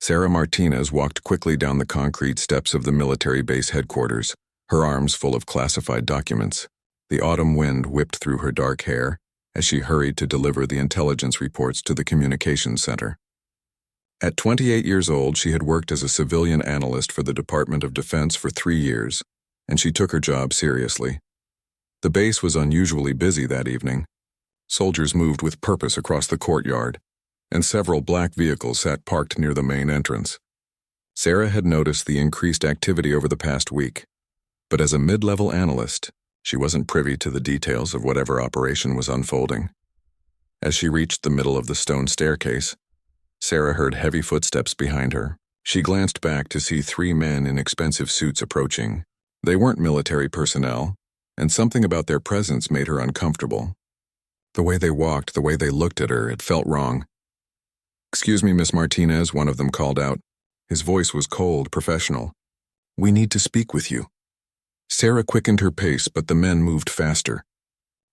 Sarah Martinez walked quickly down the concrete steps of the military base headquarters, her arms full of classified documents. The autumn wind whipped through her dark hair as she hurried to deliver the intelligence reports to the communications center. At 28 years old, she had worked as a civilian analyst for the Department of Defense for 3 years, and she took her job seriously. The base was unusually busy that evening. Soldiers moved with purpose across the courtyard, and several black vehicles sat parked near the main entrance. Sarah had noticed the increased activity over the past week, but as a mid-level analyst, she wasn't privy to the details of whatever operation was unfolding. As she reached the middle of the stone staircase, Sarah heard heavy footsteps behind her. She glanced back to see 3 men in expensive suits approaching. They weren't military personnel, and something about their presence made her uncomfortable. The way they walked, the way they looked at her, it felt wrong. "Excuse me, Miss Martinez," one of them called out. His voice was cold, professional. "We need to speak with you." Sarah quickened her pace, but the men moved faster.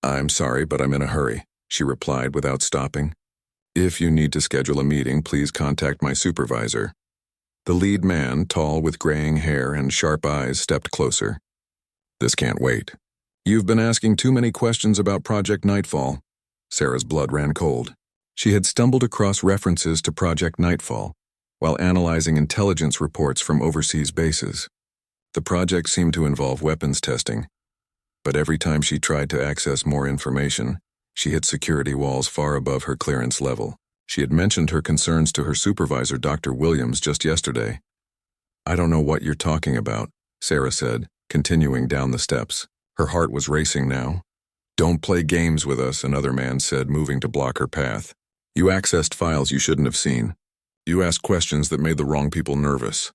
"I'm sorry, but I'm in a hurry," she replied without stopping. "If you need to schedule a meeting, please contact my supervisor." The lead man, tall with graying hair and sharp eyes, stepped closer. "This can't wait. You've been asking too many questions about Project Nightfall." Sarah's blood ran cold. She had stumbled across references to Project Nightfall while analyzing intelligence reports from overseas bases. The project seemed to involve weapons testing, but every time she tried to access more information, she hit security walls far above her clearance level. She had mentioned her concerns to her supervisor, Dr. Williams, just yesterday. "I don't know what you're talking about," Sarah said, continuing down the steps. Her heart was racing now. "Don't play games with us," another man said, moving to block her path. "You accessed files you shouldn't have seen. You asked questions that made the wrong people nervous."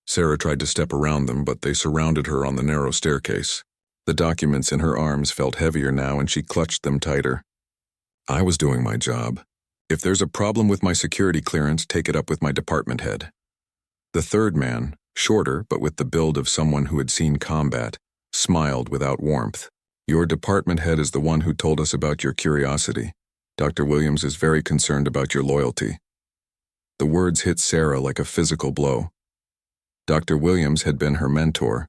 Sarah tried to step around them, but they surrounded her on the narrow staircase. The documents in her arms felt heavier now, and she clutched them tighter. "I was doing my job. If there's a problem with my security clearance, take it up with my department head." The third man, shorter but with the build of someone who had seen combat, smiled without warmth. "Your department head is the one who told us about your curiosity. Dr. Williams is very concerned about your loyalty." The words hit Sarah like a physical blow. Dr. Williams had been her mentor,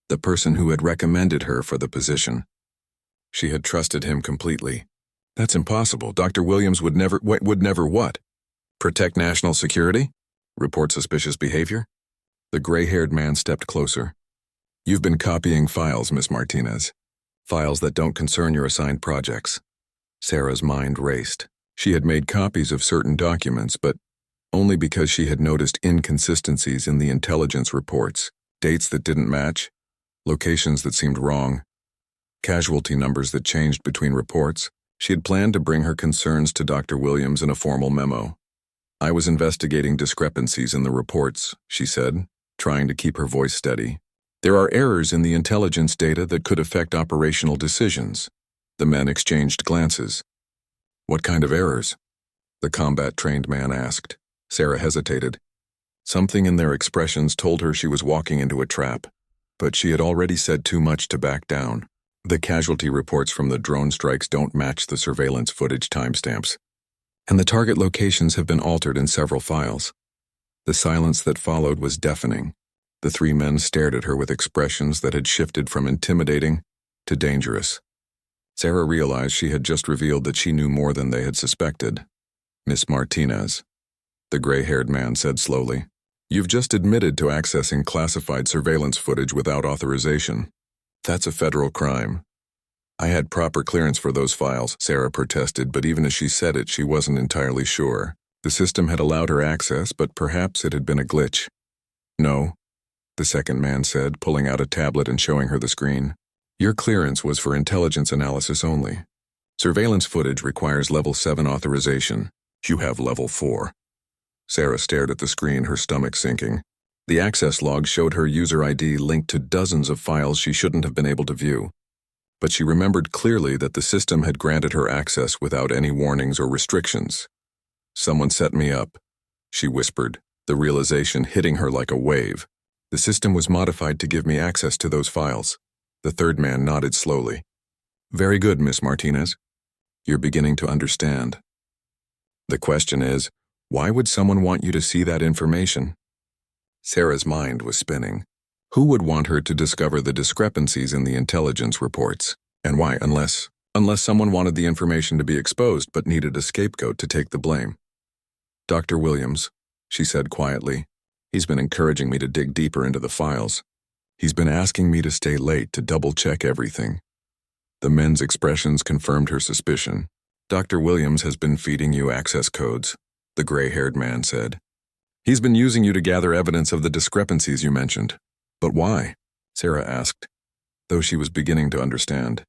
the person who had recommended her for the position. She had trusted him completely. "That's impossible. Dr. Williams would never what? Protect national security? Report suspicious behavior?" The gray-haired man stepped closer. "You've been copying files, Miss Martinez. Files that don't concern your assigned projects." Sarah's mind raced. She had made copies of certain documents, but only because she had noticed inconsistencies in the intelligence reports, dates that didn't match, locations that seemed wrong, casualty numbers that changed between reports. She had planned to bring her concerns to Dr. Williams in a formal memo. "I was investigating discrepancies in the reports," she said, trying to keep her voice steady. "There are errors in the intelligence data that could affect operational decisions." The men exchanged glances. "What kind of errors?" the combat-trained man asked. Sarah hesitated. Something in their expressions told her she was walking into a trap, but she had already said too much to back down. "The casualty reports from the drone strikes don't match the surveillance footage timestamps, and the target locations have been altered in several files." The silence that followed was deafening. The 3 men stared at her with expressions that had shifted from intimidating to dangerous. Sarah realized she had just revealed that she knew more than they had suspected. "Miss Martinez," the gray-haired man said slowly, "you've just admitted to accessing classified surveillance footage without authorization. That's a federal crime." "I had proper clearance for those files," Sarah protested, but even as she said it, she wasn't entirely sure. The system had allowed her access, but perhaps it had been a glitch. "No," the second man said, pulling out a tablet and showing her the screen. "Your clearance was for intelligence analysis only. Surveillance footage requires level 7 authorization. You have level 4. Sarah stared at the screen, her stomach sinking. The access log showed her user ID linked to dozens of files she shouldn't have been able to view. But she remembered clearly that the system had granted her access without any warnings or restrictions. "Someone set me up," she whispered, the realization hitting her like a wave. "The system was modified to give me access to those files." The third man nodded slowly. "Very good, Miss Martinez. You're beginning to understand. The question is, Why would someone want you to see that information? Sarah's mind was spinning. Who would want her to discover the discrepancies in the intelligence reports? And why, unless someone wanted the information to be exposed but needed a scapegoat to take the blame? Dr. Williams, she said quietly. He's been encouraging me to dig deeper into the files. He's been asking me to stay late to double-check everything. The men's expressions confirmed her suspicion. Dr. Williams has been feeding you access codes, the gray-haired man said. He's been using you to gather evidence of the discrepancies you mentioned. But why? Sarah asked, though she was beginning to understand.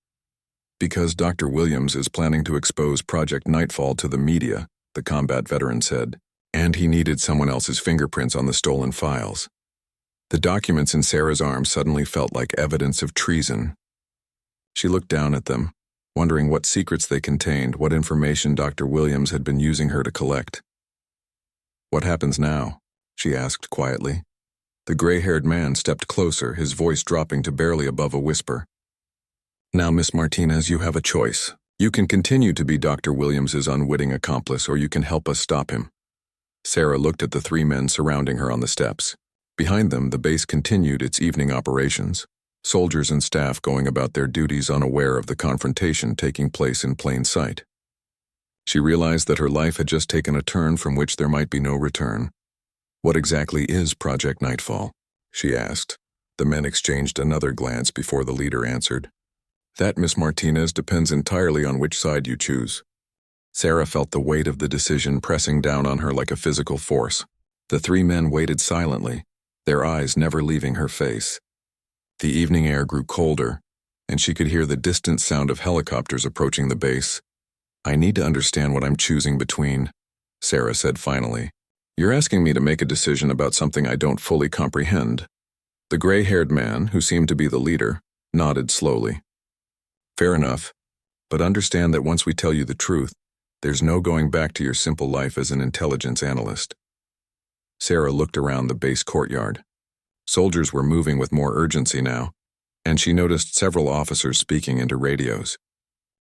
Because Dr. Williams is planning to expose Project Nightfall to the media, the combat veteran said, and he needed someone else's fingerprints on the stolen files. The documents in Sarah's arms suddenly felt like evidence of treason. She looked down at them, wondering what secrets they contained, what information Dr. Williams had been using her to collect. What happens now? She asked quietly. The gray-haired man stepped closer, his voice dropping to barely above a whisper. Now, Miss Martinez, you have a choice. You can continue to be Dr. Williams's unwitting accomplice, or you can help us stop him. Sarah looked at the three men surrounding her on the steps. Behind them, the base continued its evening operations, soldiers and staff going about their duties unaware of the confrontation taking place in plain sight. She realized that her life had just taken a turn from which there might be no return. What exactly is Project Nightfall? She asked. The men exchanged another glance before the leader answered. That, Miss Martinez, depends entirely on which side you choose. Sarah felt the weight of the decision pressing down on her like a physical force. The three men waited silently, their eyes never leaving her face. The evening air grew colder, and she could hear the distant sound of helicopters approaching the base. I need to understand what I'm choosing between, Sarah said finally. You're asking me to make a decision about something I don't fully comprehend. The gray-haired man, who seemed to be the leader, nodded slowly. Fair enough, but understand that once we tell you the truth, there's no going back to your simple life as an intelligence analyst. Sarah looked around the base courtyard. Soldiers were moving with more urgency now, and she noticed several officers speaking into radios.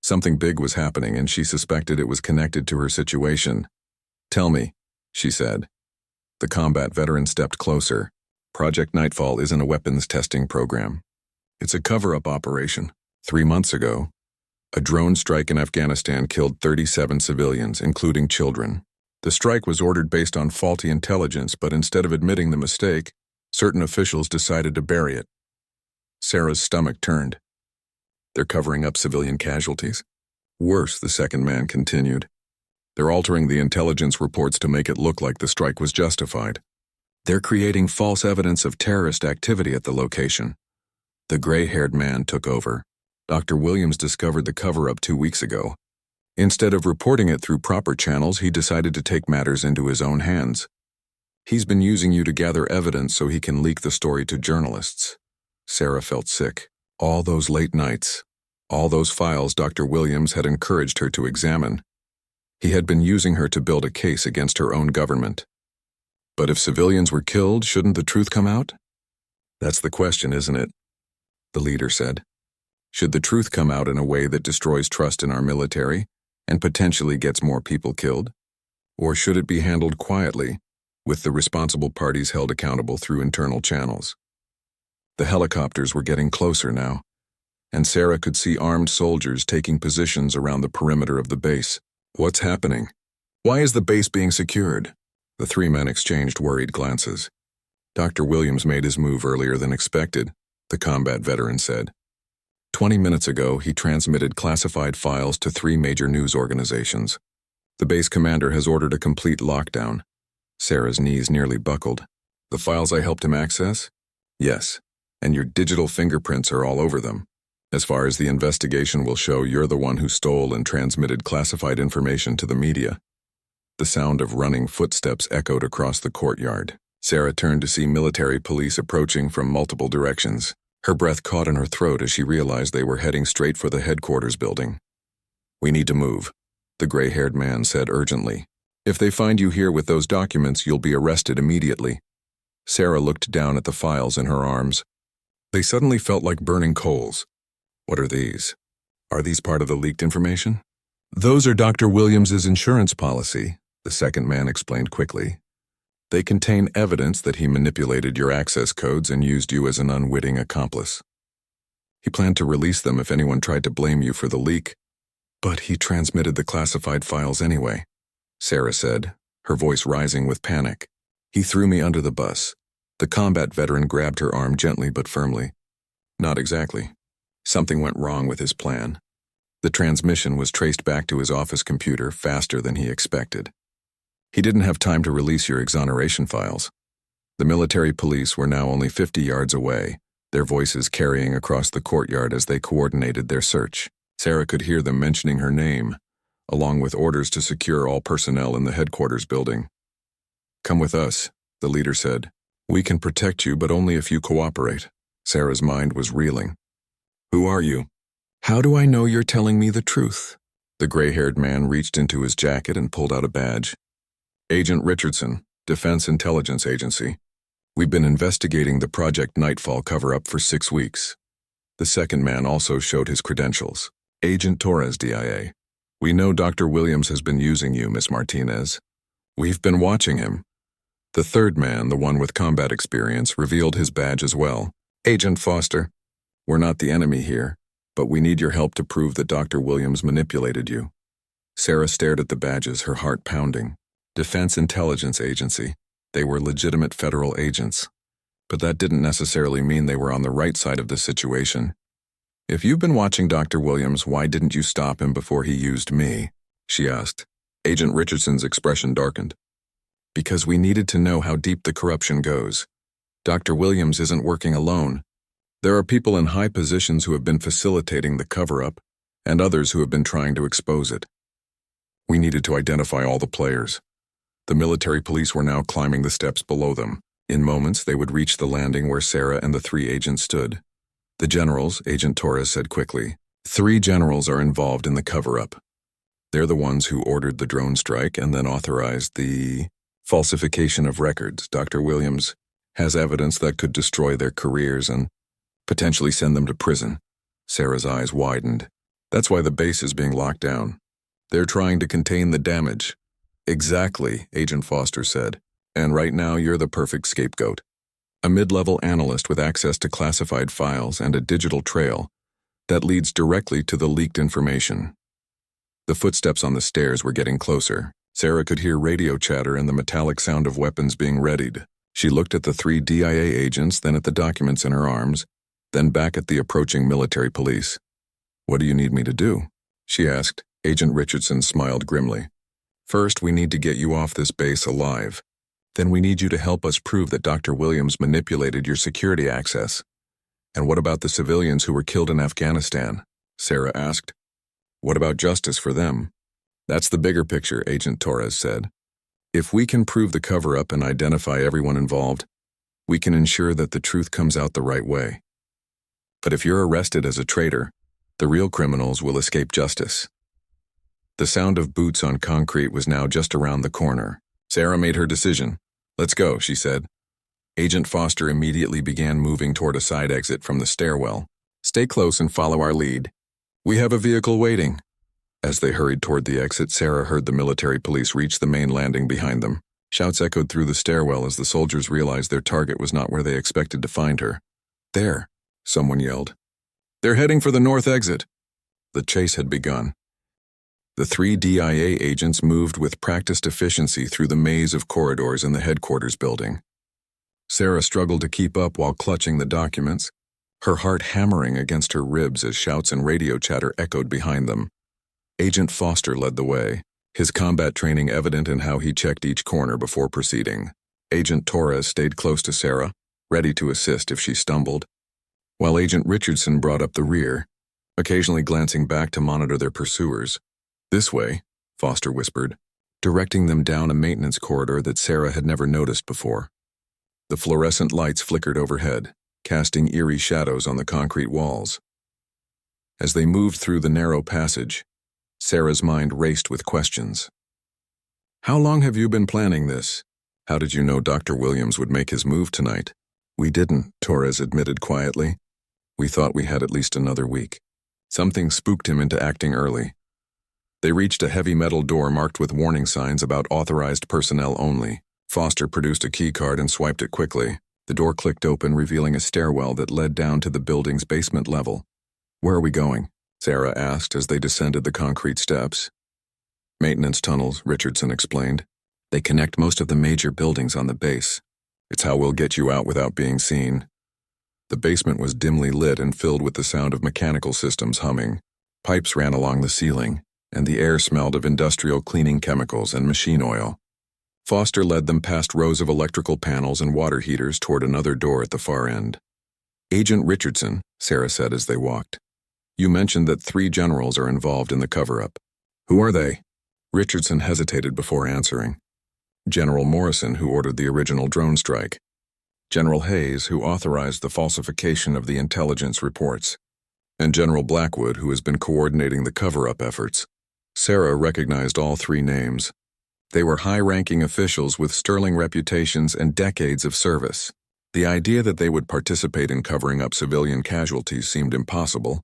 Something big was happening, and she suspected it was connected to her situation. Tell me, she said. The combat veteran stepped closer. Project Nightfall isn't a weapons testing program. It's a cover-up operation. 3 months ago, a drone strike in Afghanistan killed 37 civilians, including children. The strike was ordered based on faulty intelligence, but instead of admitting the mistake, certain officials decided to bury it. Sarah's stomach turned. They're covering up civilian casualties. Worse, the second man continued. They're altering the intelligence reports to make it look like the strike was justified. They're creating false evidence of terrorist activity at the location. The gray-haired man took over. Dr. Williams discovered the cover-up 2 weeks ago. Instead of reporting it through proper channels, he decided to take matters into his own hands. He's been using you to gather evidence so he can leak the story to journalists. Sarah felt sick. All those late nights, all those files Dr. Williams had encouraged her to examine. He had been using her to build a case against her own government. But if civilians were killed, shouldn't the truth come out? That's the question, isn't it? The leader said. Should the truth come out in a way that destroys trust in our military and potentially gets more people killed? Or should it be handled quietly, with the responsible parties held accountable through internal channels? The helicopters were getting closer now, and Sarah could see armed soldiers taking positions around the perimeter of the base. What's happening? Why is the base being secured? The three men exchanged worried glances. Dr. Williams made his move earlier than expected, the combat veteran said. 20 minutes ago, he transmitted classified files to 3 major news organizations. The base commander has ordered a complete lockdown. Sarah's knees nearly buckled. The files I helped him access? Yes, and your digital fingerprints are all over them. As far as the investigation will show, you're the one who stole and transmitted classified information to the media. The sound of running footsteps echoed across the courtyard. Sarah turned to see military police approaching from multiple directions. Her breath caught in her throat as she realized they were heading straight for the headquarters building. We need to move, the gray-haired man said urgently. If they find you here with those documents, you'll be arrested immediately. Sarah looked down at the files in her arms. They suddenly felt like burning coals. What are these? Are these part of the leaked information? Those are Dr. Williams's insurance policy, the second man explained quickly. They contain evidence that he manipulated your access codes and used you as an unwitting accomplice. He planned to release them if anyone tried to blame you for the leak, but he transmitted the classified files anyway, Sarah said, her voice rising with panic. He threw me under the bus. The combat veteran grabbed her arm gently but firmly. Not exactly. Something went wrong with his plan. The transmission was traced back to his office computer faster than he expected. He didn't have time to release your exoneration files. The military police were now only 50 yards away, their voices carrying across the courtyard as they coordinated their search. Sarah could hear them mentioning her name, along with orders to secure all personnel in the headquarters building. "Come with us," the leader said. "We can protect you, but only if you cooperate." Sarah's mind was reeling. "Who are you? How do I know you're telling me the truth?" The gray-haired man reached into his jacket and pulled out a badge. "Agent Richardson, Defense Intelligence Agency. We've been investigating the Project Nightfall cover-up for 6 weeks." The second man also showed his credentials. "Agent Torres, DIA. We know Dr. Williams has been using you, Miss Martinez. We've been watching him." The third man, the one with combat experience, revealed his badge as well. "Agent Foster. We're not the enemy here, but we need your help to prove that Dr. Williams manipulated you." Sarah stared at the badges, her heart pounding. Defense Intelligence Agency. They were legitimate federal agents. But that didn't necessarily mean they were on the right side of the situation. "If you've been watching Dr. Williams, why didn't you stop him before he used me?" she asked. Agent Richardson's expression darkened. "Because we needed to know how deep the corruption goes. Dr. Williams isn't working alone. There are people in high positions who have been facilitating the cover-up, and others who have been trying to expose it. We needed to identify all the players." The military police were now climbing the steps below them. In moments, they would reach the landing where Sarah and the 3 agents stood. "The generals," Agent Torres said quickly. 3 generals are involved in the cover-up. They're the ones who ordered the drone strike and then authorized the falsification of records. Dr. Williams has evidence that could destroy their careers and potentially send them to prison." Sarah's eyes widened. "That's why the base is being locked down. They're trying to contain the damage." "Exactly," Agent Foster said. "And right now you're the perfect scapegoat. A mid-level analyst with access to classified files and a digital trail that leads directly to the leaked information." The footsteps on the stairs were getting closer. Sarah could hear radio chatter and the metallic sound of weapons being readied. She looked at the 3 DIA agents, then at the documents in her arms, then back at the approaching military police. "What do you need me to do?" she asked. Agent Richardson smiled grimly. "First, we need to get you off this base alive. Then we need you to help us prove that Dr. Williams manipulated your security access." "And what about the civilians who were killed in Afghanistan?" Sarah asked. "What about justice for them?" "That's the bigger picture," Agent Torres said. "If we can prove the cover-up and identify everyone involved, we can ensure that the truth comes out the right way. But if you're arrested as a traitor, the real criminals will escape justice." The sound of boots on concrete was now just around the corner. Sarah made her decision. "Let's go," she said. Agent Foster immediately began moving toward a side exit from the stairwell. "Stay close and follow our lead. We have a vehicle waiting." As they hurried toward the exit, Sarah heard the military police reach the main landing behind them. Shouts echoed through the stairwell as the soldiers realized their target was not where they expected to find her. "There," someone yelled. "They're heading for the north exit." The chase had begun. The 3 DIA agents moved with practiced efficiency through the maze of corridors in the headquarters building. Sarah struggled to keep up while clutching the documents, her heart hammering against her ribs as shouts and radio chatter echoed behind them. Agent Foster led the way, his combat training evident in how he checked each corner before proceeding. Agent Torres stayed close to Sarah, ready to assist if she stumbled, while Agent Richardson brought up the rear, occasionally glancing back to monitor their pursuers. "This way," Foster whispered, directing them down a maintenance corridor that Sarah had never noticed before. The fluorescent lights flickered overhead, casting eerie shadows on the concrete walls. As they moved through the narrow passage, Sarah's mind raced with questions. "How long have you been planning this? How did you know Dr. Williams would make his move tonight?" "We didn't," Torres admitted quietly. "We thought we had at least another week. Something spooked him into acting early." They reached a heavy metal door marked with warning signs about authorized personnel only. Foster produced a key card and swiped it quickly. The door clicked open, revealing a stairwell that led down to the building's basement level. "Where are we going?" Sarah asked as they descended the concrete steps. "Maintenance tunnels," Richardson explained. "They connect most of the major buildings on the base. It's how we'll get you out without being seen." The basement was dimly lit and filled with the sound of mechanical systems humming. Pipes ran along the ceiling, and the air smelled of industrial cleaning chemicals and machine oil. Foster led them past rows of electrical panels and water heaters toward another door at the far end. "Agent Richardson," Sarah said as they walked, "you mentioned that 3 generals are involved in the cover-up. Who are they?" Richardson hesitated before answering. "General Morrison, who ordered the original drone strike. General Hayes, who authorized the falsification of the intelligence reports. And General Blackwood, who has been coordinating the cover-up efforts." Sarah recognized all 3 names. They were high-ranking officials with sterling reputations and decades of service. The idea that they would participate in covering up civilian casualties seemed impossible,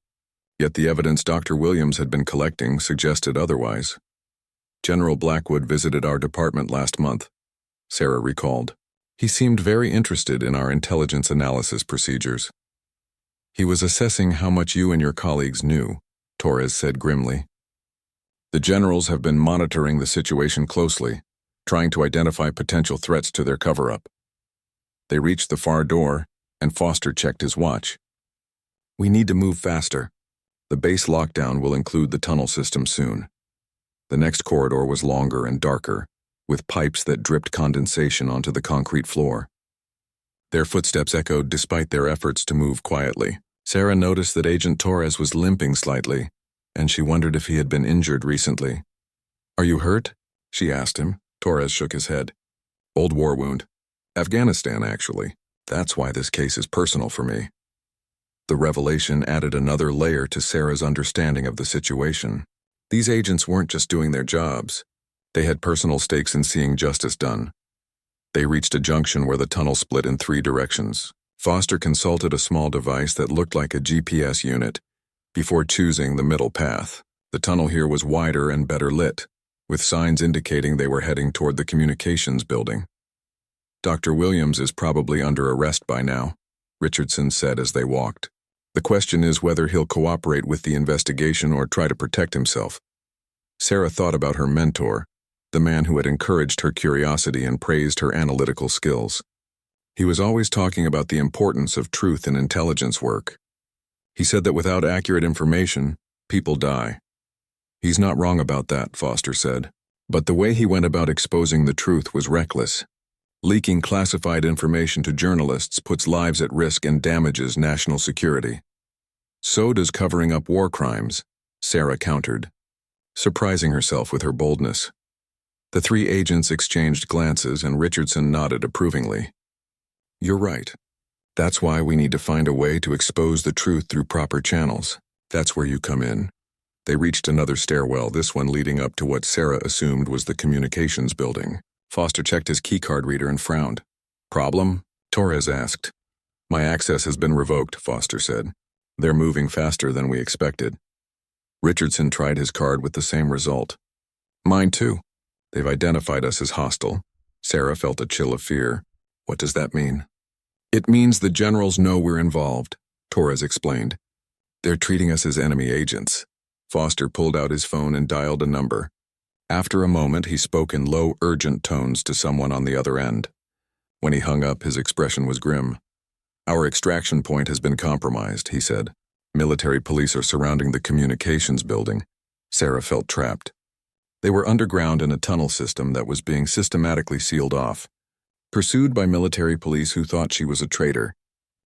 yet the evidence Dr. Williams had been collecting suggested otherwise. "General Blackwood visited our department last month," Sarah recalled. "He seemed very interested in our intelligence analysis procedures." "He was assessing how much you and your colleagues knew," Torres said grimly. "The generals have been monitoring the situation closely, trying to identify potential threats to their cover-up." They reached the far door, and Foster checked his watch. "We need to move faster. The base lockdown will include the tunnel system soon." The next corridor was longer and darker, with pipes that dripped condensation onto the concrete floor. Their footsteps echoed despite their efforts to move quietly. Sarah noticed that Agent Torres was limping slightly, and she wondered if he had been injured recently. "Are you hurt?" she asked him. Torres shook his head. "Old war wound. Afghanistan, actually. That's why this case is personal for me." The revelation added another layer to Sarah's understanding of the situation. These agents weren't just doing their jobs. They had personal stakes in seeing justice done. They reached a junction where the tunnel split in 3 directions. Foster consulted a small device that looked like a GPS unit before choosing the middle path. The tunnel here was wider and better lit, with signs indicating they were heading toward the communications building. "Dr. Williams is probably under arrest by now," Richardson said as they walked. "The question is whether he'll cooperate with the investigation or try to protect himself." Sarah thought about her mentor, the man who had encouraged her curiosity and praised her analytical skills. He was always talking about the importance of truth in intelligence work. He said that without accurate information, people die. "He's not wrong about that," Foster said. "But the way he went about exposing the truth was reckless. Leaking classified information to journalists puts lives at risk and damages national security. So does covering up war crimes," Sarah countered, surprising herself with her boldness. The 3 agents exchanged glances, and Richardson nodded approvingly. "You're right. That's why we need to find a way to expose the truth through proper channels. That's where you come in." They reached another stairwell, this one leading up to what Sarah assumed was the communications building. Foster checked his keycard reader and frowned. "Problem?" Torres asked. "My access has been revoked," Foster said. "They're moving faster than we expected." Richardson tried his card with the same result. "Mine too. They've identified us as hostile." Sarah felt a chill of fear. "What does that mean?" "It means the generals know we're involved," Torres explained. "They're treating us as enemy agents." Foster pulled out his phone and dialed a number. After a moment, he spoke in low, urgent tones to someone on the other end. When he hung up, his expression was grim. "Our extraction point has been compromised," he said. "Military police are surrounding the communications building." Sarah felt trapped. They were underground in a tunnel system that was being systematically sealed off, pursued by military police who thought she was a traitor.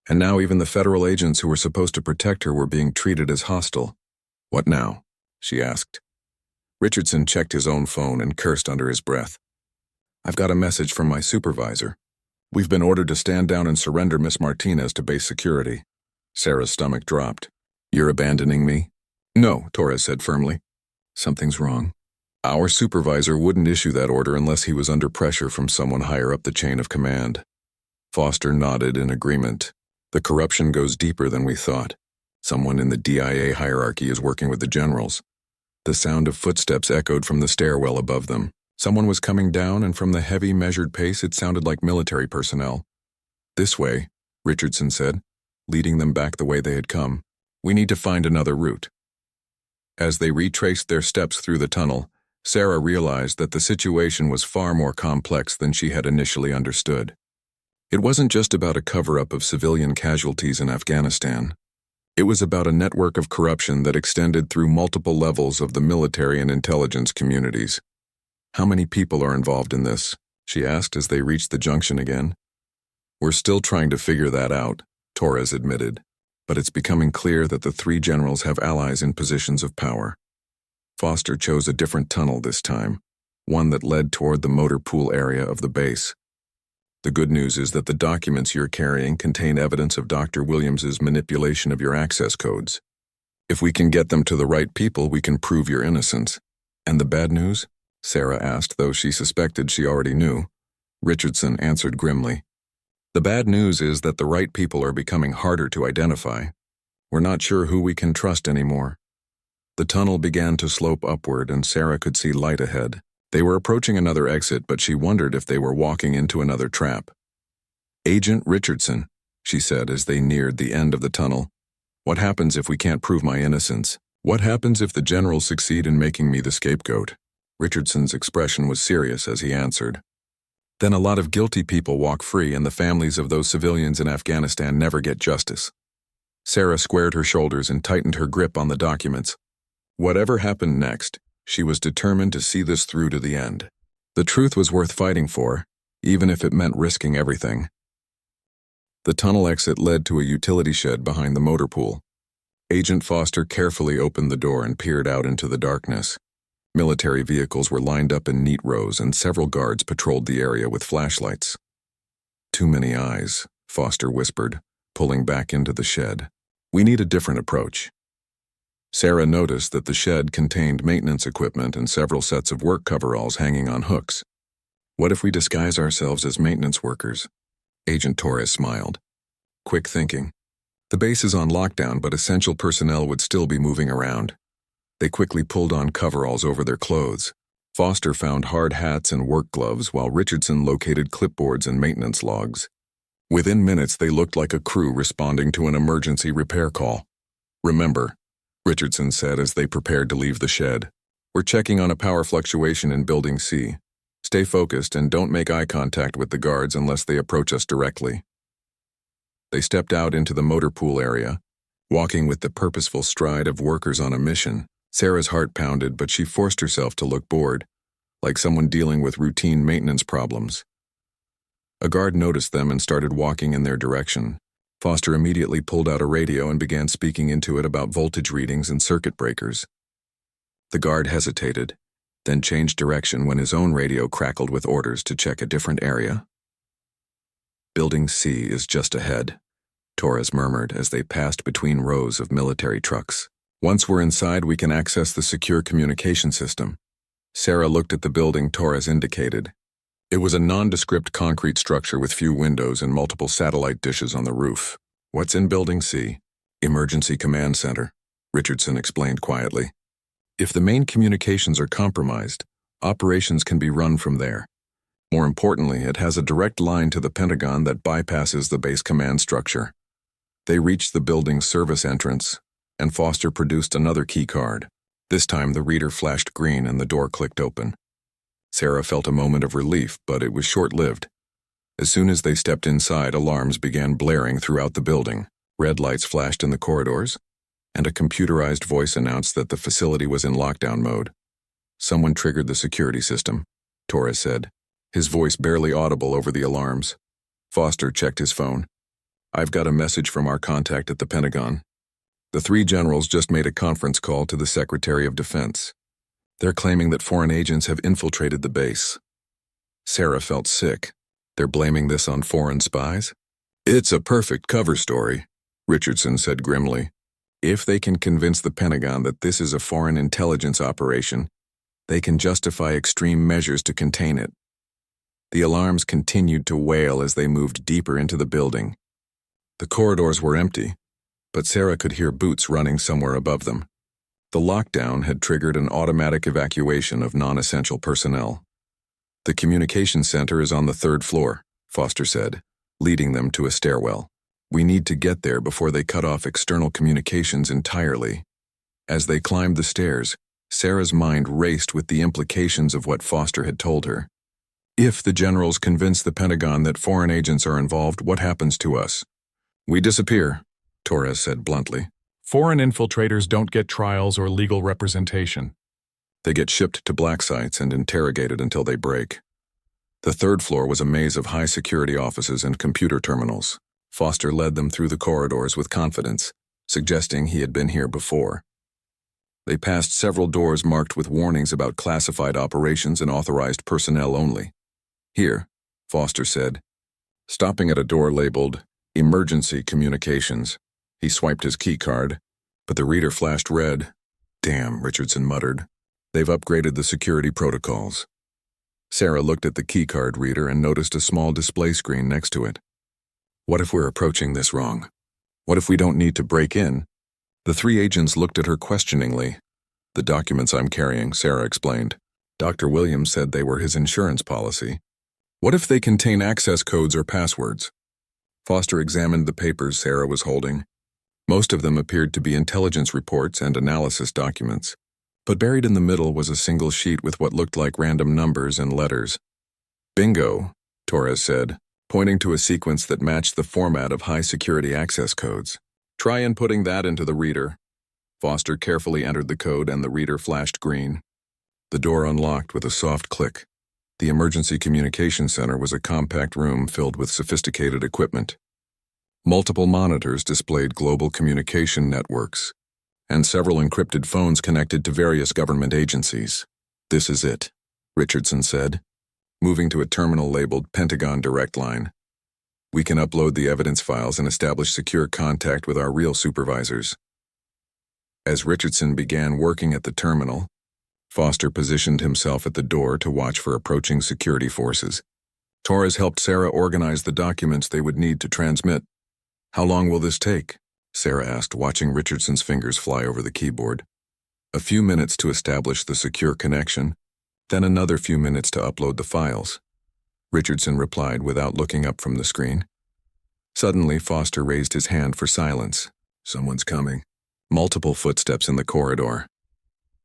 And now even the federal agents who were supposed to protect her were being treated as hostile. "What now?" she asked. Richardson checked his own phone and cursed under his breath. "I've got a message from my supervisor. We've been ordered to stand down and surrender Miss Martinez to base security." Sarah's stomach dropped. "You're abandoning me?" "No," Torres said firmly. "Something's wrong. Our supervisor wouldn't issue that order unless he was under pressure from someone higher up the chain of command." Foster nodded in agreement. "The corruption goes deeper than we thought. Someone in the DIA hierarchy is working with the generals." The sound of footsteps echoed from the stairwell above them. Someone was coming down, and from the heavy, measured pace, it sounded like military personnel. "This way," Richardson said, leading them back the way they had come. "We need to find another route." As they retraced their steps through the tunnel, Sarah realized that the situation was far more complex than she had initially understood. It wasn't just about a cover-up of civilian casualties in Afghanistan. It was about a network of corruption that extended through multiple levels of the military and intelligence communities. "How many people are involved in this?" she asked as they reached the junction again. "We're still trying to figure that out," Torres admitted, "but it's becoming clear that the three generals have allies in positions of power." Foster chose a different tunnel this time, one that led toward the motor pool area of the base. "The good news is that the documents you're carrying contain evidence of Dr. Williams's manipulation of your access codes. If we can get them to the right people, we can prove your innocence." "And the bad news?" Sarah asked, though she suspected she already knew. Richardson answered grimly. "The bad news is that the right people are becoming harder to identify. We're not sure who we can trust anymore." The tunnel began to slope upward, and Sarah could see light ahead. They were approaching another exit, but she wondered if they were walking into another trap. "Agent Richardson," she said as they neared the end of the tunnel, "what happens if we can't prove my innocence? What happens if the generals succeed in making me the scapegoat?" Richardson's expression was serious as he answered. "Then a lot of guilty people walk free, and the families of those civilians in Afghanistan never get justice." Sarah squared her shoulders and tightened her grip on the documents. Whatever happened next, she was determined to see this through to the end. The truth was worth fighting for, even if it meant risking everything. The tunnel exit led to a utility shed behind the motor pool. Agent Foster carefully opened the door and peered out into the darkness. Military vehicles were lined up in neat rows, and several guards patrolled the area with flashlights. "Too many eyes," Foster whispered, pulling back into the shed. "We need a different approach." Sarah noticed that the shed contained maintenance equipment and several sets of work coveralls hanging on hooks. "What if we disguise ourselves as maintenance workers?" Agent Torres smiled. "Quick thinking. The base is on lockdown, but essential personnel would still be moving around." They quickly pulled on coveralls over their clothes. Foster found hard hats and work gloves, while Richardson located clipboards and maintenance logs. Within minutes, they looked like a crew responding to an emergency repair call. "Remember," Richardson said as they prepared to leave the shed, "we're checking on a power fluctuation in Building C. Stay focused and don't make eye contact with the guards unless they approach us directly." They stepped out into the motor pool area, walking with the purposeful stride of workers on a mission. Sarah's heart pounded, but she forced herself to look bored, like someone dealing with routine maintenance problems. A guard noticed them and started walking in their direction. Foster immediately pulled out a radio and began speaking into it about voltage readings and circuit breakers. The guard hesitated, then changed direction when his own radio crackled with orders to check a different area. "Building C is just ahead," Torres murmured as they passed between rows of military trucks. "Once we're inside, we can access the secure communication system." Sarah looked at the building Torres indicated. It was a nondescript concrete structure with few windows and multiple satellite dishes on the roof. "What's in Building C?" "Emergency Command Center," Richardson explained quietly. "If the main communications are compromised, operations can be run from there. More importantly, it has a direct line to the Pentagon that bypasses the base command structure." They reached the building's service entrance, and Foster produced another key card. This time the reader flashed green and the door clicked open. Sarah felt a moment of relief, but it was short-lived. As soon as they stepped inside, alarms began blaring throughout the building. Red lights flashed in the corridors, and a computerized voice announced that the facility was in lockdown mode. "Someone triggered the security system," Torres said, his voice barely audible over the alarms. Foster checked his phone. "I've got a message from our contact at the Pentagon. The three generals just made a conference call to the Secretary of Defense. They're claiming that foreign agents have infiltrated the base." Sarah felt sick. They're blaming this on foreign spies? "It's a perfect cover story," Richardson said grimly. "If they can convince the Pentagon that this is a foreign intelligence operation, they can justify extreme measures to contain it." The alarms continued to wail as they moved deeper into the building. The corridors were empty, but Sarah could hear boots running somewhere above them. The lockdown had triggered an automatic evacuation of non-essential personnel. "The communication center is on the 3rd floor," Foster said, leading them to a stairwell. "We need to get there before they cut off external communications entirely." As they climbed the stairs, Sarah's mind raced with the implications of what Foster had told her. "If the generals convince the Pentagon that foreign agents are involved, what happens to us?" "We disappear," Torres said bluntly. Foreign infiltrators don't get trials or legal representation. "They get shipped to black sites and interrogated until they break." The 3rd floor was a maze of high-security offices and computer terminals. Foster led them through the corridors with confidence, suggesting he had been here before. They passed several doors marked with warnings about classified operations and authorized personnel only. "Here," Foster said, stopping at a door labeled Emergency Communications. He swiped his key card, but the reader flashed red. "Damn," Richardson muttered. "They've upgraded the security protocols." Sarah looked at the keycard reader and noticed a small display screen next to it. "What if we're approaching this wrong? What if we don't need to break in?" The 3 agents looked at her questioningly. "The documents I'm carrying," Sarah explained. "Dr. Williams said they were his insurance policy. What if they contain access codes or passwords?" Foster examined the papers Sarah was holding. Most of them appeared to be intelligence reports and analysis documents, but buried in the middle was a single sheet with what looked like random numbers and letters. "Bingo," Torres said, pointing to a sequence that matched the format of high-security access codes. "Try inputting that into the reader." Foster carefully entered the code and the reader flashed green. The door unlocked with a soft click. The Emergency Communication Center was a compact room filled with sophisticated equipment. Multiple monitors displayed global communication networks, and several encrypted phones connected to various government agencies. "This is it," Richardson said, moving to a terminal labeled Pentagon Direct Line. "We can upload the evidence files and establish secure contact with our real supervisors." As Richardson began working at the terminal, Foster positioned himself at the door to watch for approaching security forces. Torres helped Sarah organize the documents they would need to transmit. "How long will this take?" Sarah asked, watching Richardson's fingers fly over the keyboard. "A few minutes to establish the secure connection, then another few minutes to upload the files," Richardson replied without looking up from the screen. Suddenly, Foster raised his hand for silence. "Someone's coming." Multiple footsteps in the corridor.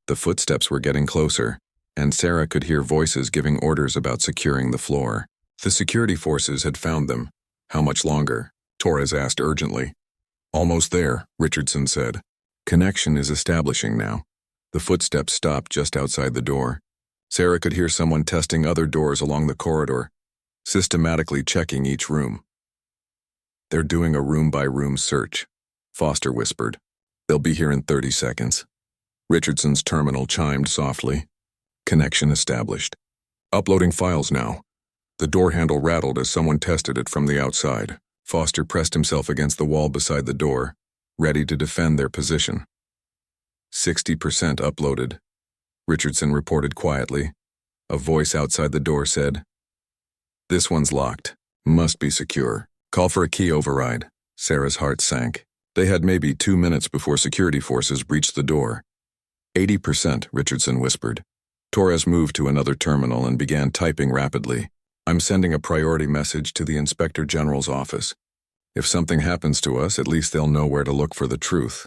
The footsteps were getting closer, and Sarah could hear voices giving orders about securing the floor. The security forces had found them. "How much longer?" Torres asked urgently. "Almost there," Richardson said. "Connection is establishing now." The footsteps stopped just outside the door. Sarah could hear someone testing other doors along the corridor, systematically checking each room. "They're doing a room-by-room search," Foster whispered. "They'll be here in 30 seconds. Richardson's terminal chimed softly. Connection established. "Uploading files now." The door handle rattled as someone tested it from the outside. Foster pressed himself against the wall beside the door, ready to defend their position. 60% uploaded, Richardson reported quietly. A voice outside the door said, "This one's locked. Must be secure. Call for a key override." Sarah's heart sank. They had maybe 2 minutes before security forces breached the door. 80%, Richardson whispered. Torres moved to another terminal and began typing rapidly. "I'm sending a priority message to the Inspector General's office. If something happens to us, at least they'll know where to look for the truth."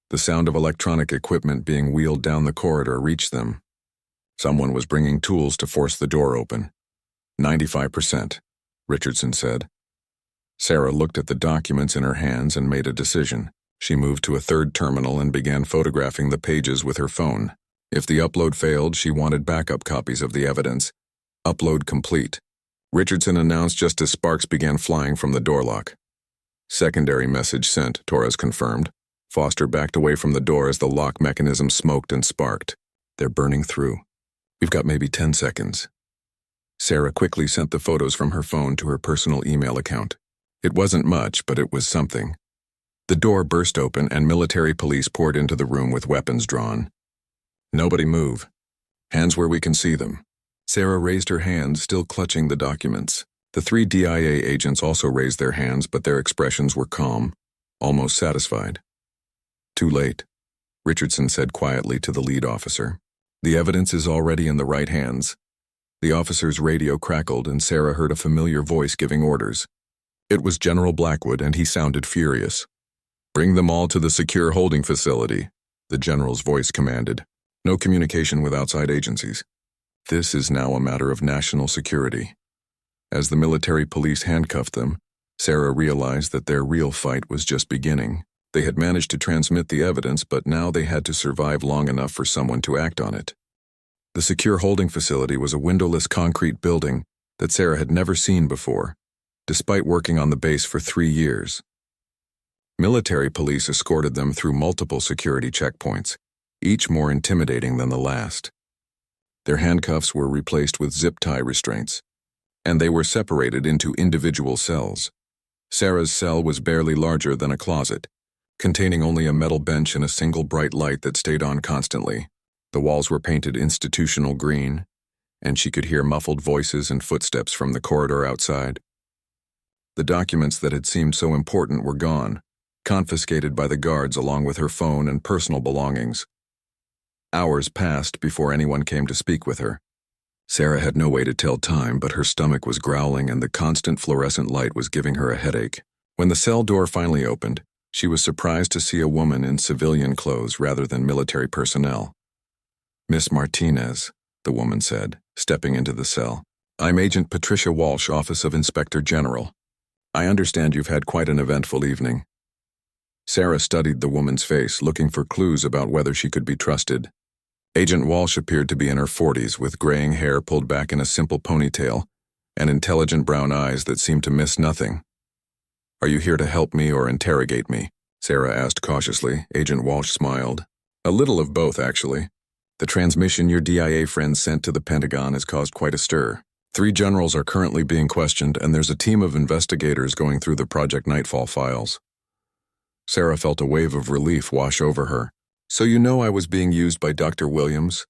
The sound of electronic equipment being wheeled down the corridor reached them. Someone was bringing tools to force the door open. 95%, Richardson said. Sarah looked at the documents in her hands and made a decision. She moved to a third terminal and began photographing the pages with her phone. If the upload failed, she wanted backup copies of the evidence. "Upload complete," Richardson announced just as sparks began flying from the door lock. "Secondary message sent," Torres confirmed. Foster backed away from the door as the lock mechanism smoked and sparked. "They're burning through. We've got maybe 10 seconds. Sarah quickly sent the photos from her phone to her personal email account. It wasn't much, but it was something. The door burst open and military police poured into the room with weapons drawn. "Nobody move. Hands where we can see them." Sarah raised her hands, still clutching the documents. The 3 DIA agents also raised their hands, but their expressions were calm, almost satisfied. "Too late." Richardson said quietly to the lead officer. The evidence is already in the right hands. The officer's radio crackled and Sarah heard a familiar voice giving orders. It was General Blackwood, and he sounded furious. Bring them all to the secure holding facility, the general's voice commanded. No communication with outside agencies. This is now a matter of national security. As the military police handcuffed them, Sarah realized that their real fight was just beginning. They had managed to transmit the evidence, but now they had to survive long enough for someone to act on it. The secure holding facility was a windowless concrete building that Sarah had never seen before, despite working on the base for 3 years. Military police escorted them through multiple security checkpoints, each more intimidating than the last. Their handcuffs were replaced with zip tie restraints, and they were separated into individual cells. Sarah's cell was barely larger than a closet, containing only a metal bench and a single bright light that stayed on constantly. The walls were painted institutional green, and she could hear muffled voices and footsteps from the corridor outside. The documents that had seemed so important were gone, confiscated by the guards along with her phone and personal belongings. Hours passed before anyone came to speak with her. Sarah had no way to tell time, but her stomach was growling and the constant fluorescent light was giving her a headache. When the cell door finally opened, she was surprised to see a woman in civilian clothes rather than military personnel. Miss Martinez, the woman said, stepping into the cell. I'm Agent Patricia Walsh, Office of Inspector General. I understand you've had quite an eventful evening. Sarah studied the woman's face, looking for clues about whether she could be trusted. Agent Walsh appeared to be in her 40s, with graying hair pulled back in a simple ponytail, and intelligent brown eyes that seemed to miss nothing. Are you here to help me or interrogate me? Sarah asked cautiously. Agent Walsh smiled. A little of both, actually. The transmission your DIA friend sent to the Pentagon has caused quite a stir. 3 generals are currently being questioned, and there's a team of investigators going through the Project Nightfall files. Sarah felt a wave of relief wash over her. So you know I was being used by Dr. Williams?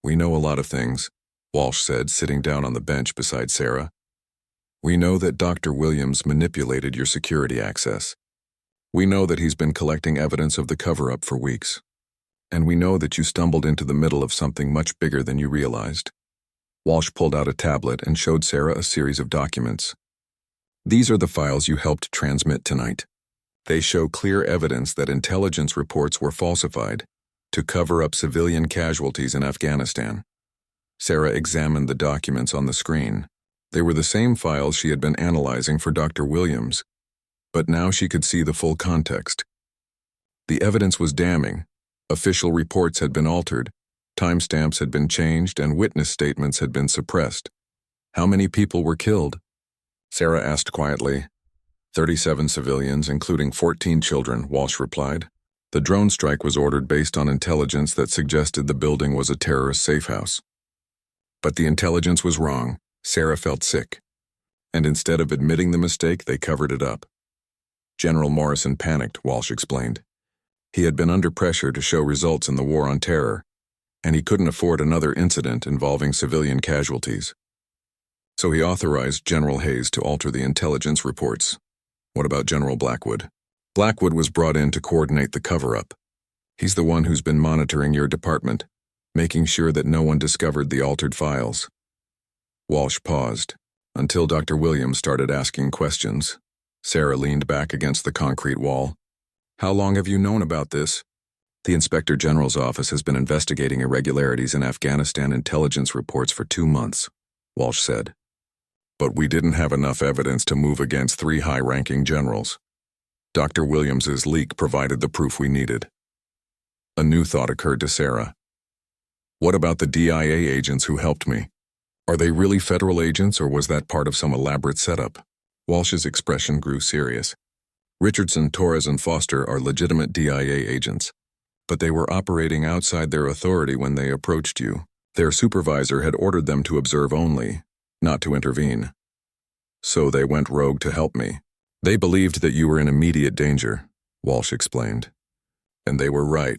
We know a lot of things, Walsh said, sitting down on the bench beside Sarah. We know that Dr. Williams manipulated your security access. We know that he's been collecting evidence of the cover-up for weeks. And we know that you stumbled into the middle of something much bigger than you realized. Walsh pulled out a tablet and showed Sarah a series of documents. These are the files you helped transmit tonight. They show clear evidence that intelligence reports were falsified to cover up civilian casualties in Afghanistan. Sarah examined the documents on the screen. They were the same files she had been analyzing for Dr. Williams, but now she could see the full context. The evidence was damning. Official reports had been altered, timestamps had been changed, and witness statements had been suppressed. How many people were killed? Sarah asked quietly. 37 civilians, including 14 children, Walsh replied. The drone strike was ordered based on intelligence that suggested the building was a terrorist safe house. But the intelligence was wrong. Sarah felt sick. And instead of admitting the mistake, they covered it up. General Morrison panicked, Walsh explained. He had been under pressure to show results in the war on terror, and he couldn't afford another incident involving civilian casualties. So he authorized General Hayes to alter the intelligence reports. What about General Blackwood? Blackwood was brought in to coordinate the cover-up. He's the one who's been monitoring your department, making sure that no one discovered the altered files. Walsh paused, until Dr. Williams started asking questions. Sarah leaned back against the concrete wall. How long have you known about this? The Inspector General's office has been investigating irregularities in Afghanistan intelligence reports for 2 months, Walsh said. But we didn't have enough evidence to move against 3 high-ranking generals. Dr. Williams's leak provided the proof we needed. A new thought occurred to Sarah. What about the DIA agents who helped me? Are they really federal agents, or was that part of some elaborate setup? Walsh's expression grew serious. Richardson, Torres, and Foster are legitimate DIA agents, but they were operating outside their authority when they approached you. Their supervisor had ordered them to observe only, not to intervene. So they went rogue to help me. They believed that you were in immediate danger, Walsh explained. And they were right.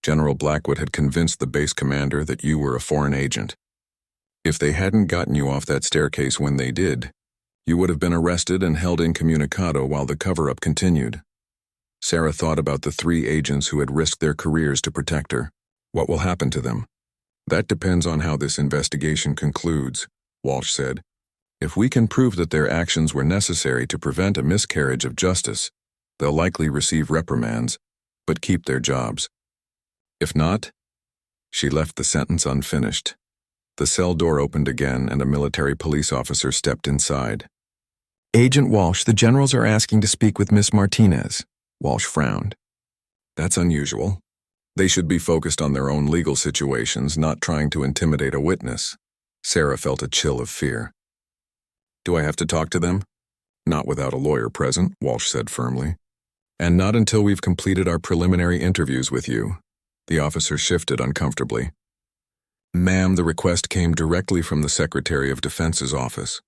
General Blackwood had convinced the base commander that you were a foreign agent. If they hadn't gotten you off that staircase when they did, you would have been arrested and held incommunicado while the cover-up continued. Sarah thought about the 3 agents who had risked their careers to protect her. What will happen to them? That depends on how this investigation concludes, Walsh said. If we can prove that their actions were necessary to prevent a miscarriage of justice, they'll likely receive reprimands, but keep their jobs. If not, she left the sentence unfinished. The cell door opened again and a military police officer stepped inside. "Agent Walsh, the generals are asking to speak with Miss Martinez." Walsh frowned. "That's unusual. They should be focused on their own legal situations, not trying to intimidate a witness." Sarah felt a chill of fear. "Do I have to talk to them?" "Not without a lawyer present," Walsh said firmly. "And not until we've completed our preliminary interviews with you." The officer shifted uncomfortably. "Ma'am, the request came directly from the Secretary of Defense's office."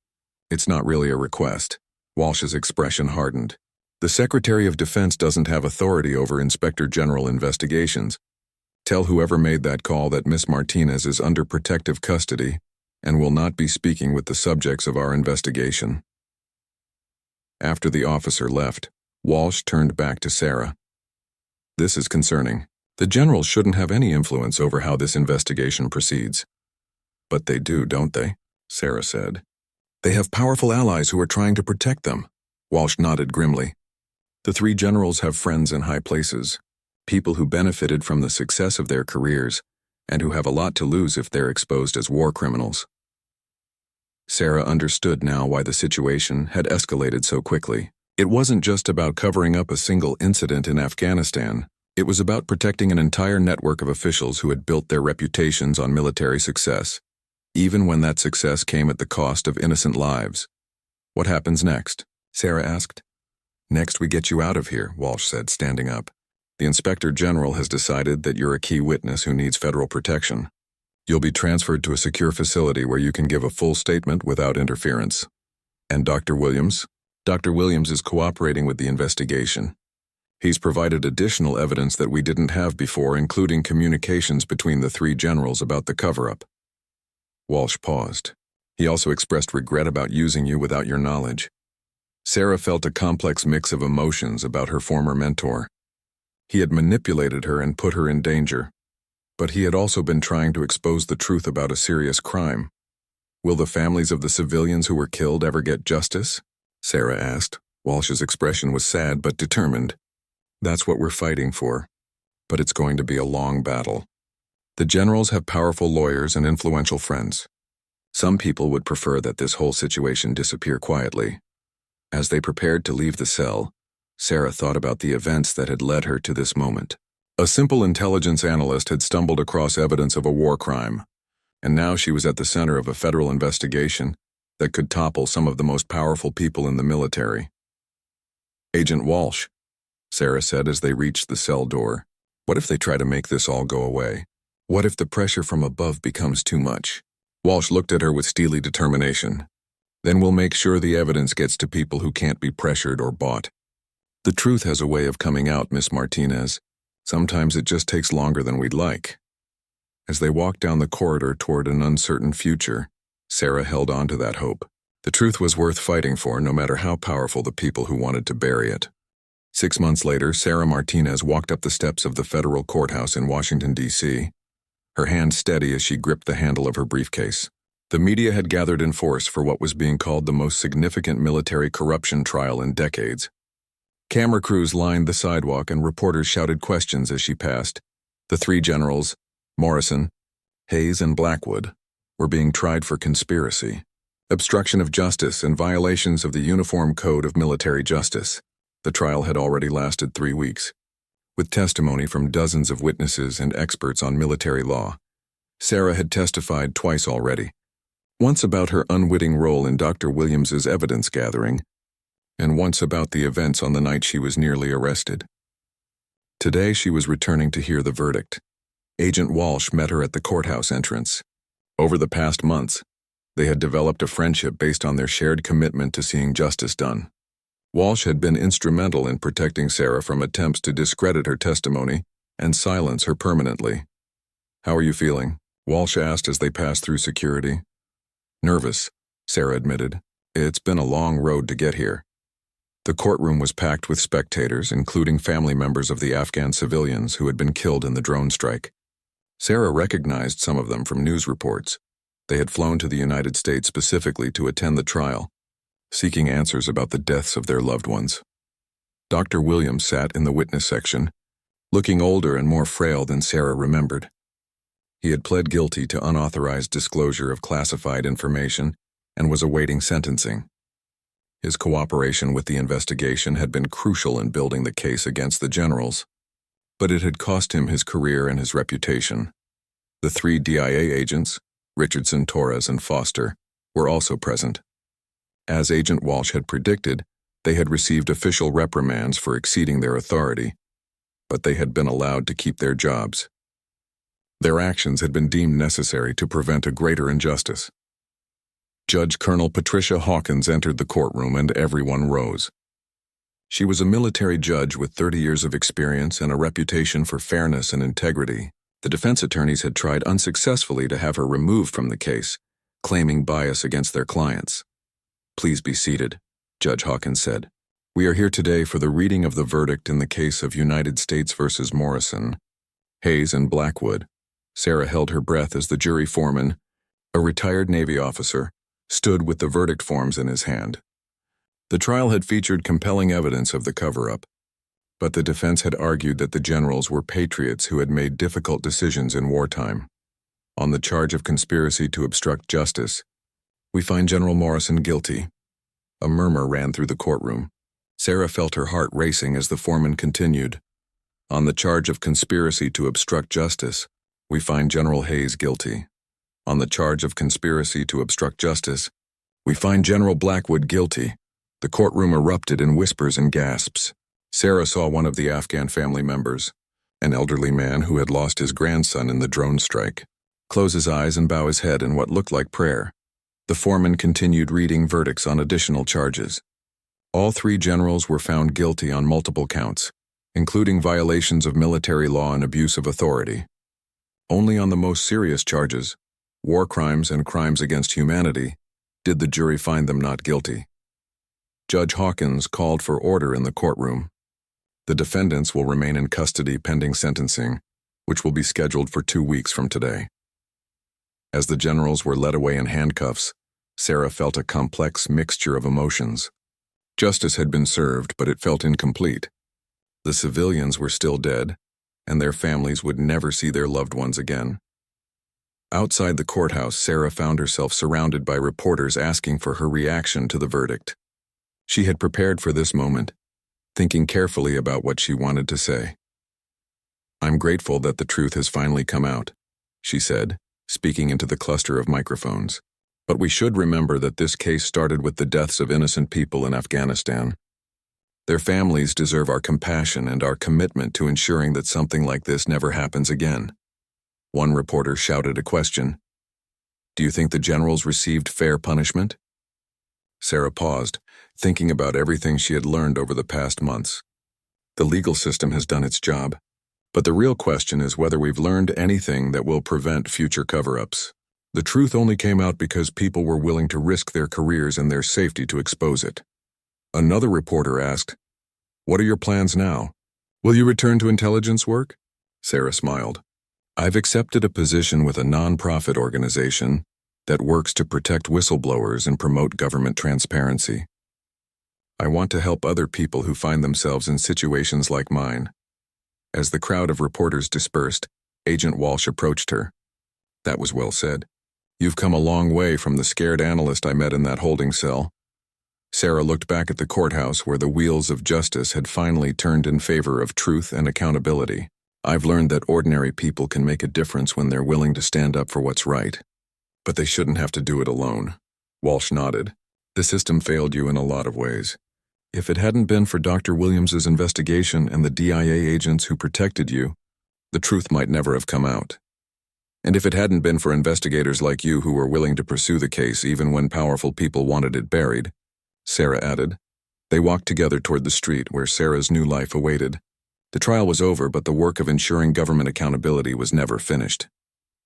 "It's not really a request." Walsh's expression hardened. "The Secretary of Defense doesn't have authority over Inspector General investigations. Tell whoever made that call that Miss Martinez is under protective custody and will not be speaking with the subjects of our investigation." After the officer left, Walsh turned back to Sarah. "This is concerning. The generals shouldn't have any influence over how this investigation proceeds." "But they do, don't they?" Sarah said. "They have powerful allies who are trying to protect them." Walsh nodded grimly. "The 3 generals have friends in high places, people who benefited from the success of their careers, and who have a lot to lose if they're exposed as war criminals." Sarah understood now why the situation had escalated so quickly. It wasn't just about covering up a single incident in Afghanistan. It was about protecting an entire network of officials who had built their reputations on military success, even when that success came at the cost of innocent lives. "What happens next?" Sarah asked. "Next we get you out of here," Walsh said, standing up. "The Inspector General has decided that you're a key witness who needs federal protection. You'll be transferred to a secure facility where you can give a full statement without interference." "And Dr. Williams?" "Dr. Williams is cooperating with the investigation. He's provided additional evidence that we didn't have before, including communications between the 3 generals about the cover-up." Walsh paused. "He also expressed regret about using you without your knowledge." Sarah felt a complex mix of emotions about her former mentor. He had manipulated her and put her in danger, but he had also been trying to expose the truth about a serious crime. "Will the families of the civilians who were killed ever get justice?" Sarah asked. Walsh's expression was sad but determined. "That's what we're fighting for, but it's going to be a long battle. The generals have powerful lawyers and influential friends. Some people would prefer that this whole situation disappear quietly." As they prepared to leave the cell, Sarah thought about the events that had led her to this moment. A simple intelligence analyst had stumbled across evidence of a war crime, and now she was at the center of a federal investigation that could topple some of the most powerful people in the military. "Agent Walsh," Sarah said as they reached the cell door. "What if they try to make this all go away? What if the pressure from above becomes too much?" Walsh looked at her with steely determination. "Then we'll make sure the evidence gets to people who can't be pressured or bought. The truth has a way of coming out, Miss Martinez. Sometimes it just takes longer than we'd like." As they walked down the corridor toward an uncertain future, Sarah held on to that hope. The truth was worth fighting for, no matter how powerful the people who wanted to bury it. 6 months later, Sarah Martinez walked up the steps of the federal courthouse in Washington, D.C., her hand steady as she gripped the handle of her briefcase. The media had gathered in force for what was being called the most significant military corruption trial in decades. Camera crews lined the sidewalk and reporters shouted questions as she passed. The 3 generals, Morrison, Hayes, and Blackwood, were being tried for conspiracy, obstruction of justice, and violations of the Uniform Code of Military Justice. The trial had already lasted 3 weeks, with testimony from dozens of witnesses and experts on military law. Sarah had testified twice already, once about her unwitting role in Dr. Williams's evidence gathering, and once about the events on the night she was nearly arrested. Today she was returning to hear the verdict. Agent Walsh met her at the courthouse entrance. Over the past months, they had developed a friendship based on their shared commitment to seeing justice done. Walsh had been instrumental in protecting Sarah from attempts to discredit her testimony and silence her permanently. "How are you feeling?" Walsh asked as they passed through security. "Nervous," Sarah admitted. "It's been a long road to get here." The courtroom was packed with spectators, including family members of the Afghan civilians who had been killed in the drone strike. Sarah recognized some of them from news reports. They had flown to the United States specifically to attend the trial, seeking answers about the deaths of their loved ones. Dr. Williams sat in the witness section, looking older and more frail than Sarah remembered. He had pled guilty to unauthorized disclosure of classified information and was awaiting sentencing. His cooperation with the investigation had been crucial in building the case against the generals, but it had cost him his career and his reputation. The 3 DIA agents, Richardson, Torres, and Foster, were also present. As Agent Walsh had predicted, they had received official reprimands for exceeding their authority, but they had been allowed to keep their jobs. Their actions had been deemed necessary to prevent a greater injustice. Judge Colonel Patricia Hawkins entered the courtroom and everyone rose. She was a military judge with 30 years of experience and a reputation for fairness and integrity. The defense attorneys had tried unsuccessfully to have her removed from the case, claiming bias against their clients. "Please be seated," Judge Hawkins said. "We are here today for the reading of the verdict in the case of United States versus Morrison, Hayes, and Blackwood." Sarah held her breath as the jury foreman, a retired Navy officer, stood with the verdict forms in his hand. The trial had featured compelling evidence of the cover-up, but the defense had argued that the generals were patriots who had made difficult decisions in wartime. On the charge of conspiracy to obstruct justice, "We find General Morrison guilty." A murmur ran through the courtroom. Sarah felt her heart racing as the foreman continued. "On the charge of conspiracy to obstruct justice, we find General Hayes guilty. On the charge of conspiracy to obstruct justice, we find General Blackwood guilty." The courtroom erupted in whispers and gasps. Sarah saw one of the Afghan family members, an elderly man who had lost his grandson in the drone strike, close his eyes and bow his head in what looked like prayer. The foreman continued reading verdicts on additional charges. All 3 generals were found guilty on multiple counts, including violations of military law and abuse of authority. Only on the most serious charges, war crimes and crimes against humanity, did the jury find them not guilty. Judge Hawkins called for order in the courtroom. The defendants will remain in custody pending sentencing, which will be scheduled for 2 weeks from today. As the generals were led away in handcuffs, Sarah felt a complex mixture of emotions. Justice had been served, but it felt incomplete. The civilians were still dead, and their families would never see their loved ones again. Outside the courthouse, Sarah found herself surrounded by reporters asking for her reaction to the verdict. She had prepared for this moment, thinking carefully about what she wanted to say. "I'm grateful that the truth has finally come out," she said, speaking into the cluster of microphones. "But we should remember that this case started with the deaths of innocent people in Afghanistan. Their families deserve our compassion and our commitment to ensuring that something like this never happens again." One reporter shouted a question. "Do you think the generals received fair punishment?" Sarah paused, thinking about everything she had learned over the past months. The legal system has done its job, but the real question is whether we've learned anything that will prevent future cover-ups. The truth only came out because people were willing to risk their careers and their safety to expose it. Another reporter asked, "What are your plans now? Will you return to intelligence work?" Sarah smiled. "I've accepted a position with a non-profit organization that works to protect whistleblowers and promote government transparency. I want to help other people who find themselves in situations like mine." As the crowd of reporters dispersed, Agent Walsh approached her. "That was well said. You've come a long way from the scared analyst I met in that holding cell." Sarah looked back at the courthouse where the wheels of justice had finally turned in favor of truth and accountability. "I've learned that ordinary people can make a difference when they're willing to stand up for what's right. But they shouldn't have to do it alone." Walsh nodded. "The system failed you in a lot of ways. If it hadn't been for Dr. Williams's investigation and the DIA agents who protected you, the truth might never have come out. And if it hadn't been for investigators like you who were willing to pursue the case even when powerful people wanted it buried," Sarah added. They walked together toward the street where Sarah's new life awaited. The trial was over, but the work of ensuring government accountability was never finished.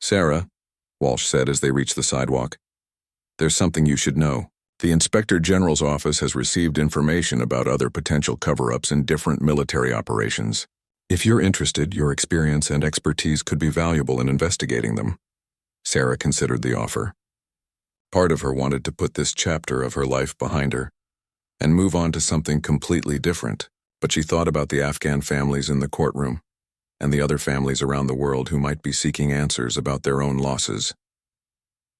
"Sarah," Walsh said as they reached the sidewalk, "there's something you should know. The Inspector General's office has received information about other potential cover-ups in different military operations. If you're interested, your experience and expertise could be valuable in investigating them. Sarah considered the offer. Part of her wanted to put this chapter of her life behind her and move on to something completely different, but she thought about the Afghan families in the courtroom and the other families around the world who might be seeking answers about their own losses.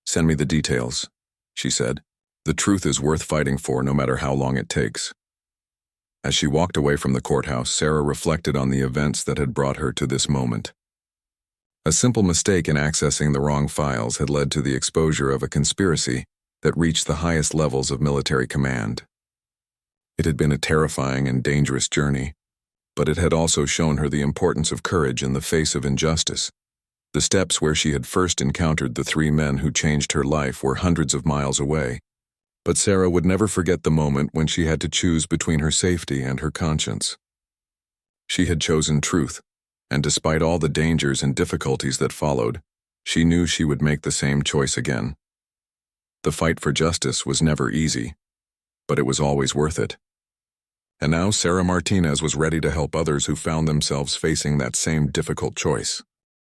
"Send me the details," she said. "The truth is worth fighting for no matter how long it takes." As she walked away from the courthouse, Sarah reflected on the events that had brought her to this moment. A simple mistake in accessing the wrong files had led to the exposure of a conspiracy that reached the highest levels of military command. It had been a terrifying and dangerous journey, but it had also shown her the importance of courage in the face of injustice. The steps where she had first encountered the three men who changed her life were hundreds of miles away, but Sarah would never forget the moment when she had to choose between her safety and her conscience. She had chosen truth, and despite all the dangers and difficulties that followed, she knew she would make the same choice again. The fight for justice was never easy, but it was always worth it. And now Sarah Martinez was ready to help others who found themselves facing that same difficult choice.